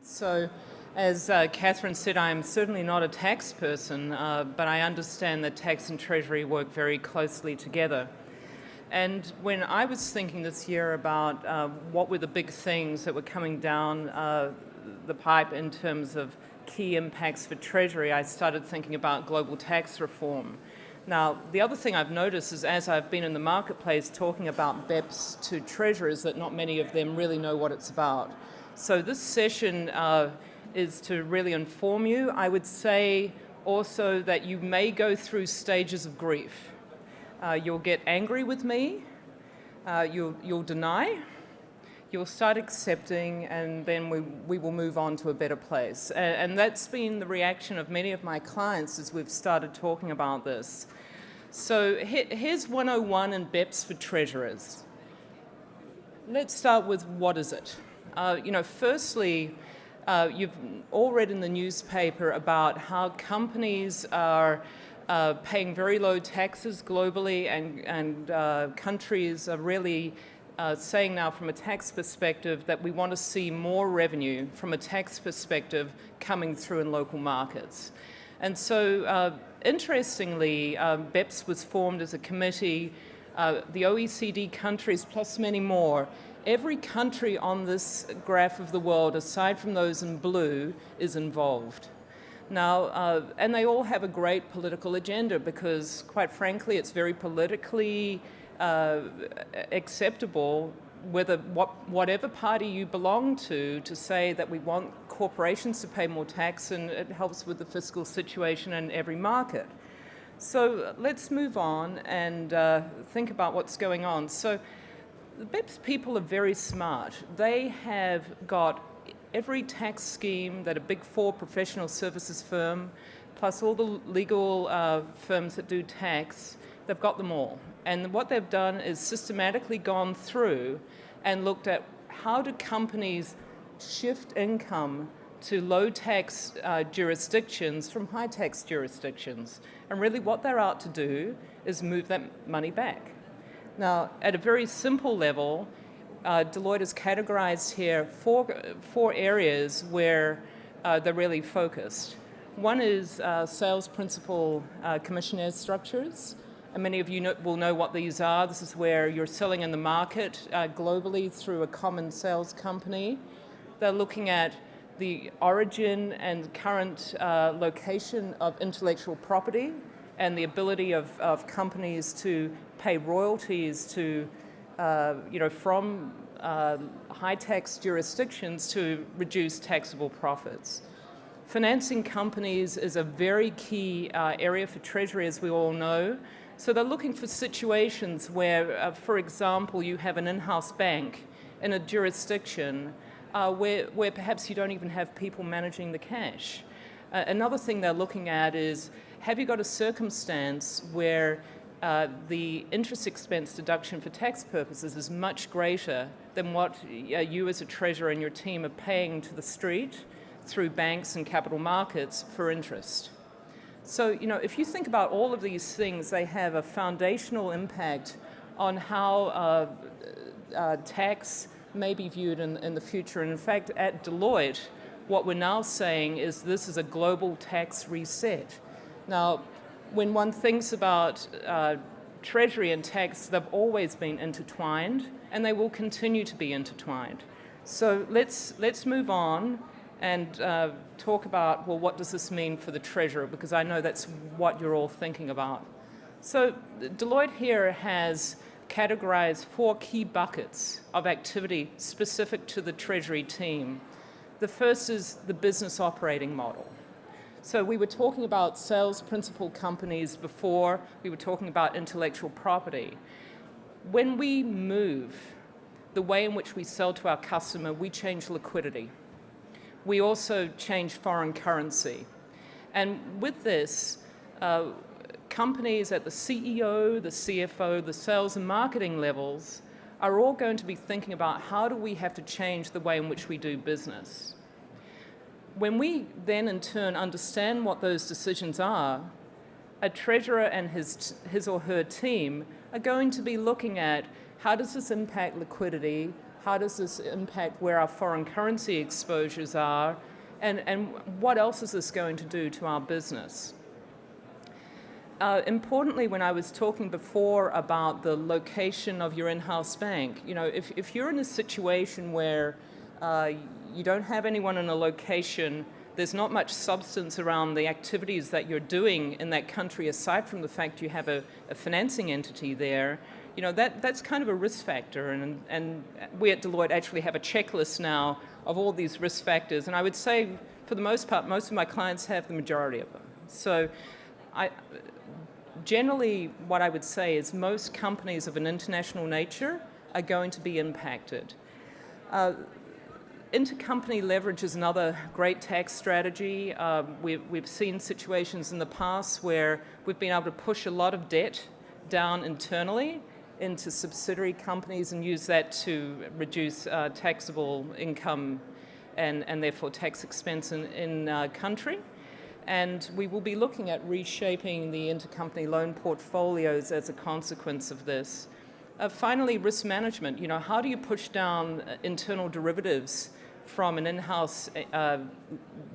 So, as Catherine said, I'm certainly not a tax person, but I understand that tax and Treasury work very closely together. And when I was thinking this year about what were the big things that were coming down the pipe in terms of key impacts for Treasury, I started thinking about global tax reform. Now, the other thing I've noticed is as I've been in the marketplace talking about BEPS to treasurers, that not many of them really know what it's about. So this session is to really inform you. I would say also that you may go through stages of grief. You'll get angry with me, you'll deny, you'll start accepting, and then we will move on to a better place. And that's been the reaction of many of my clients as we've started talking about this. So here's 101 in BEPS for treasurers. Let's start with what is it? Firstly, you've all read in the newspaper about how companies are paying very low taxes globally, and countries are really saying now from a tax perspective that we want to see more revenue from a tax perspective coming through in local markets. And so, interestingly, BEPS was formed as a committee, the OECD countries plus many more. Every country on this graph of the world, aside from those in blue, is involved. Now, and they all have a great political agenda because, quite frankly, it's very politically acceptable, whatever party you belong to say that we want corporations to pay more tax, and it helps with the fiscal situation in every market. So let's move on and think about what's going on. So the BEPS people are very smart. They have got every tax scheme that a Big Four professional services firm, plus all the legal firms that do tax, they've got them all. And what they've done is systematically gone through and looked at how do companies shift income to low tax jurisdictions from high tax jurisdictions. And really what they're out to do is move that money back. Now, at a very simple level, Deloitte has categorized here four areas where they're really focused. One is sales principal commissionaire structures. And many of you will know what these are. This is where you're selling in the market globally through a common sales company. They're looking at the origin and current location of intellectual property and the ability of companies to pay royalties to, from high tax jurisdictions to reduce taxable profits. Financing companies is a very key area for Treasury, as we all know. So they're looking for situations where, for example, you have an in-house bank in a jurisdiction where perhaps you don't even have people managing the cash. Another thing they're looking at is, have you got a circumstance where the interest expense deduction for tax purposes is much greater than what you as a treasurer and your team are paying to the street through banks and capital markets for interest? So, if you think about all of these things, they have a foundational impact on how tax may be viewed in the future. And in fact, at Deloitte, what we're now saying is this is a global tax reset. Now, when one thinks about Treasury and tax, they've always been intertwined, and they will continue to be intertwined. So let's move on and talk about, well, what does this mean for the treasurer? Because I know that's what you're all thinking about. So Deloitte here has categorized 4 key buckets of activity specific to the Treasury team. The first is the business operating model. So we were talking about sales principal companies before, we were talking about intellectual property. When we move the way in which we sell to our customer, we change liquidity. We also change foreign currency. And with this, companies at the CEO, the CFO, the sales and marketing levels are all going to be thinking about how do we have to change the way in which we do business. When we then in turn understand what those decisions are, a treasurer and his or her team are going to be looking at how does this impact liquidity? How does this impact where our foreign currency exposures are? And what else is this going to do to our business? Importantly, when I was talking before about the location of your in-house bank, if you're in a situation where you don't have anyone in a location, there's not much substance around the activities that you're doing in that country aside from the fact you have a financing entity there, that's kind of a risk factor. And we at Deloitte actually have a checklist now of all these risk factors. And I would say, for the most part, most of my clients have the majority of them. So generally, what I would say is most companies of an international nature are going to be impacted. Intercompany leverage is another great tax strategy. We've seen situations in the past where we've been able to push a lot of debt down internally into subsidiary companies and use that to reduce taxable income and therefore tax expense in country. And we will be looking at reshaping the intercompany loan portfolios as a consequence of this. Finally, risk management. How do you push down internal derivatives from an in-house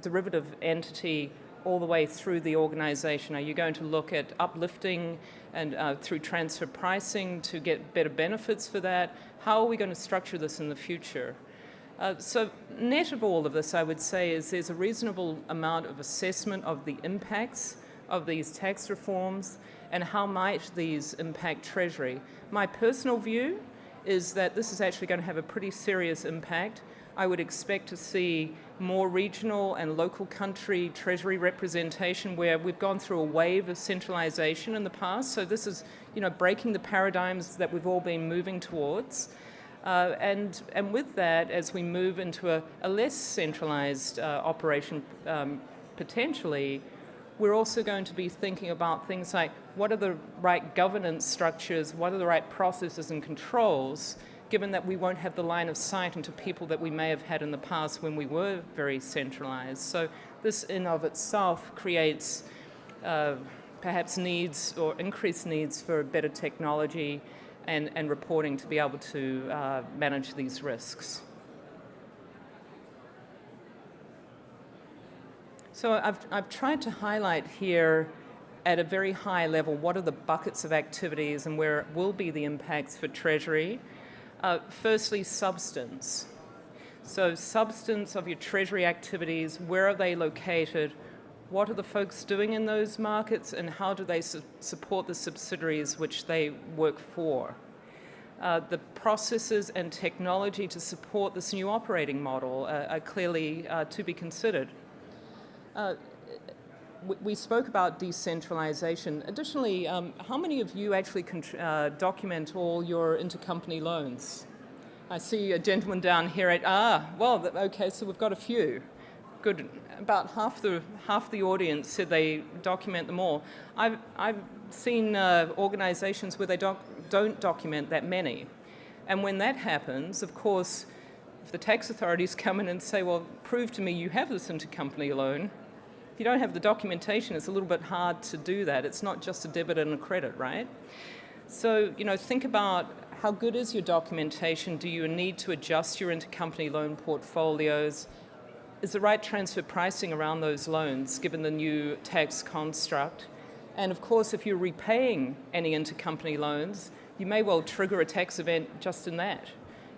derivative entity all the way through the organization? Are you going to look at uplifting and through transfer pricing to get better benefits for that? How are we going to structure this in the future? So net of all of this, I would say, is there's a reasonable amount of assessment of the impacts of these tax reforms and how might these impact Treasury. My personal view is that this is actually going to have a pretty serious impact. I would expect to see more regional and local country Treasury representation where we've gone through a wave of centralization in the past. So this is, breaking the paradigms that we've all been moving towards. And with that, as we move into a less centralized operation potentially, we're also going to be thinking about things like what are the right governance structures, what are the right processes and controls, given that we won't have the line of sight into people that we may have had in the past when we were very centralized. So this in of itself creates perhaps needs or increased needs for better technology and reporting to be able to manage these risks. So I've tried to highlight here at a very high level what are the buckets of activities and where will be the impacts for Treasury. Firstly, substance. So substance of your Treasury activities, where are they located? What are the folks doing in those markets and how do they support the subsidiaries which they work for? The processes and technology to support this new operating model are clearly to be considered. We spoke about decentralization. Additionally, how many of you actually document all your intercompany loans? I see a gentleman down here okay, so we've got a few. Good. About half the audience said they document them all. I've seen organizations where they don't document that many. And when that happens, of course, if the tax authorities come in and say, well, prove to me you have this intercompany loan, if you don't have the documentation, it's a little bit hard to do that. It's not just a debit and a credit, right? So, think about how good is your documentation? Do you need to adjust your intercompany loan portfolios? Is the right transfer pricing around those loans given the new tax construct? And of course, if you're repaying any intercompany loans, you may well trigger a tax event just in that.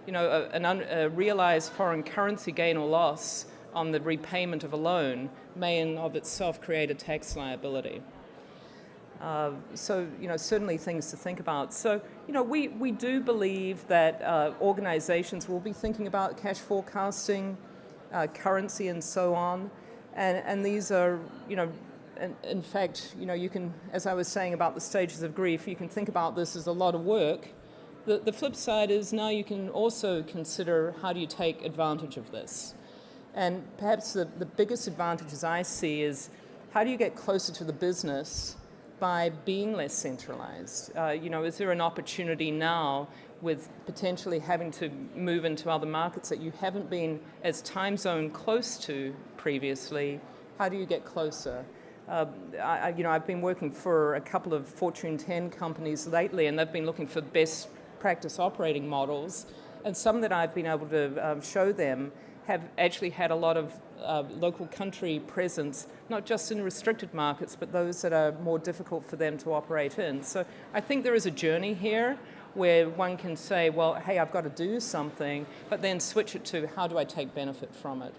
A realized foreign currency gain or loss on the repayment of a loan may in of itself create a tax liability. So certainly things to think about. So, we do believe that organizations will be thinking about cash forecasting, currency and so on. And these are, in fact, you can, as I was saying about the stages of grief, you can think about this as a lot of work. The flip side is now you can also consider how do you take advantage of this. And perhaps the biggest advantages I see is how do you get closer to the business by being less centralized? Is there an opportunity now with potentially having to move into other markets that you haven't been as time zone close to previously? How do you get closer? I've been working for a couple of Fortune 10 companies lately, and they've been looking for best practice operating models, and some that I've been able to show them have actually had a lot of local country presence, not just in restricted markets, but those that are more difficult for them to operate in. So I think there is a journey here where one can say, well, hey, I've got to do something, but then switch it to how do I take benefit from it.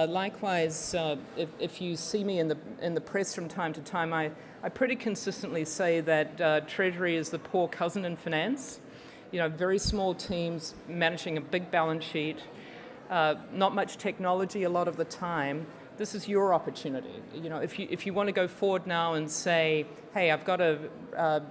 Likewise, if you see me in the press from time to time, I pretty consistently say that Treasury is the poor cousin in finance. You know, very small teams managing a big balance sheet, not much technology a lot of the time. This is your opportunity. You know, if you want to go forward now and say, hey, I've got to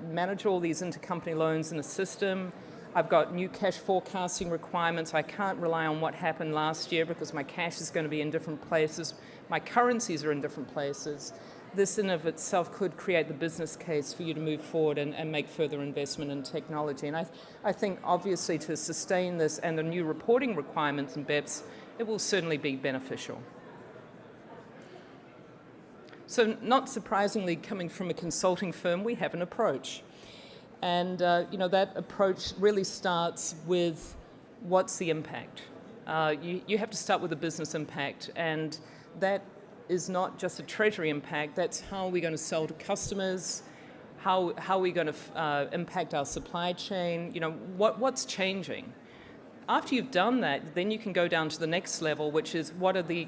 manage all these intercompany loans in a system, I've got new cash forecasting requirements, I can't rely on what happened last year because my cash is going to be in different places, my currencies are in different places. This in of itself could create the business case for you to move forward and make further investment in technology. And I think obviously to sustain this and the new reporting requirements in BEPS, it will certainly be beneficial. So not surprisingly, coming from a consulting firm, we have an approach. And that approach really starts with what's the impact. You have to start with the business impact, and that is not just a treasury impact, that's how we're going to sell to customers, how we're going to impact our supply chain, what's changing. After you've done that, then you can go down to the next level, which is what are the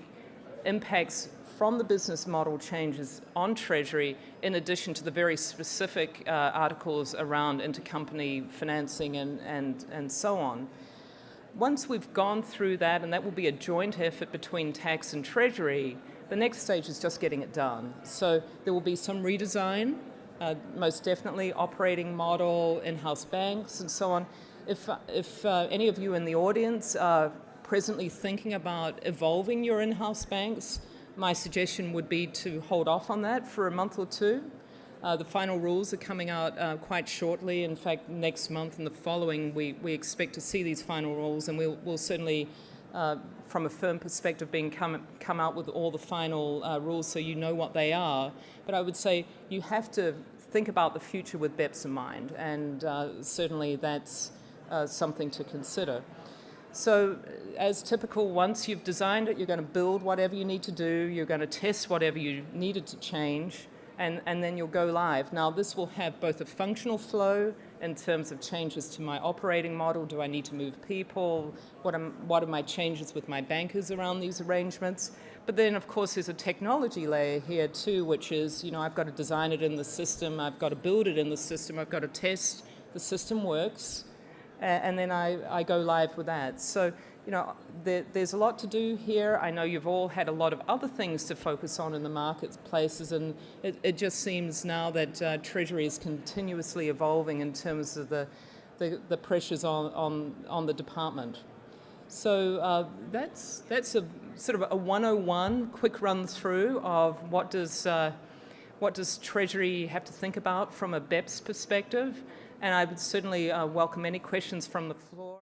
impacts from the business model changes on Treasury, in addition to the very specific articles around intercompany financing and so on. Once we've gone through that, and that will be a joint effort between tax and Treasury, the next stage is just getting it done. So there will be some redesign, most definitely operating model, in-house banks, and so on. If any of you in the audience are presently thinking about evolving your in-house banks, my suggestion would be to hold off on that for a month or two. The final rules are coming out quite shortly. In fact, next month and the following, we expect to see these final rules, and we'll certainly, from a firm perspective, come out with all the final rules so you know what they are. But I would say you have to think about the future with BEPS in mind, and certainly that's something to consider. So as typical, once you've designed it, you're going to build whatever you need to do, you're going to test whatever you needed to change, and then you'll go live. Now, this will have both a functional flow in terms of changes to my operating model. Do I need to move people? What are my changes with my bankers around these arrangements? But then, of course, there's a technology layer here too, which is, I've got to design it in the system, I've got to build it in the system, I've got to test the system works, and then I go live with that. So, there's a lot to do here. I know you've all had a lot of other things to focus on in the marketplaces, and it just seems now that Treasury is continuously evolving in terms of the pressures on the department. So that's a sort of a 101 quick run through of what does Treasury have to think about from a BEPS perspective. And I would certainly welcome any questions from the floor.